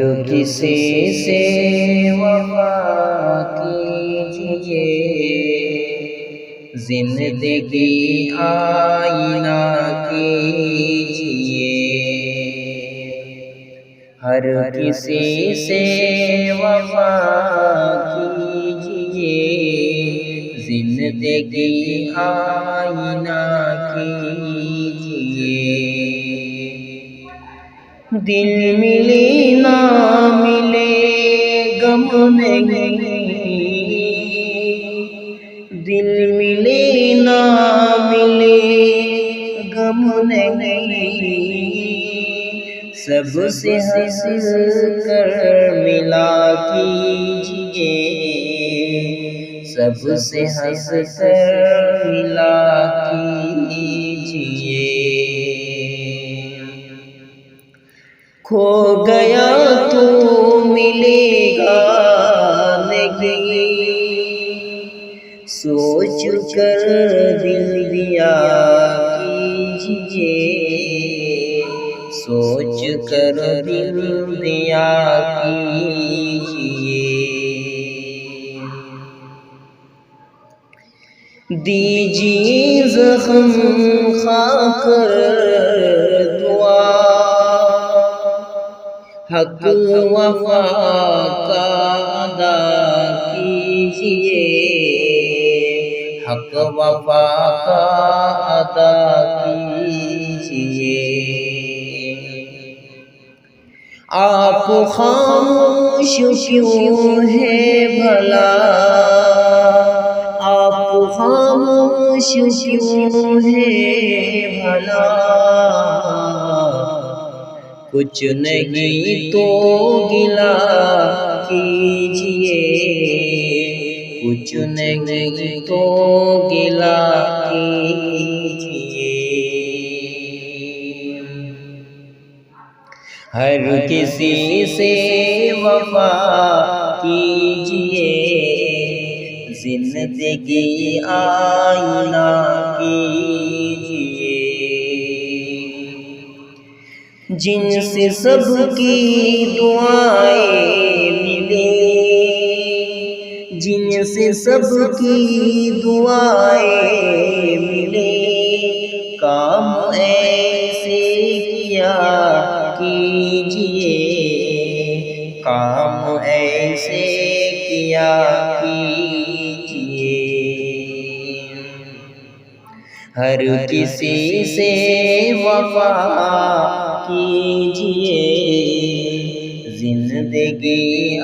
کسی سے وفا کیجئے، زندگی آئینہ کیجئے۔ ہر کسی سے وفا کیجئے، زندگی آئینہ کیجئے۔ دل ملے نہ ملے غم نہیں، دل ملے نہ ملے غم نہیں، سب سے ہنس کر ملا کیجئے، سب سے ہنس کر ملا کیجئے۔ کھو گیا تو ملے گا نہیں، سوچ کر دل دیا کیجئے، سوچ کر دل دیا کیجئے۔ دیجئے زخم کھا کر دعا، حق وفا کا ادا کیجئے، حق وفا کا ادا کیجئے۔ آپ خاموش کیوں ہیں بھلا، آپ خاموش کیوں ہیں بھلا، کچھ نہیں تو گلہ کیجئے، کچھ نہیں تو گلہ کیجئے۔ ہر کسی سے وفا کیجئے، زندگی آئینہ کیجئے۔ جن سے سب کی دعائیں ملے، جن سے سب کی دعائیں ملے، کام ایسے کیا کیجئے، کام ایسے کیا کیجئے۔ ہر کسی سے وفا کیجئے، زندگی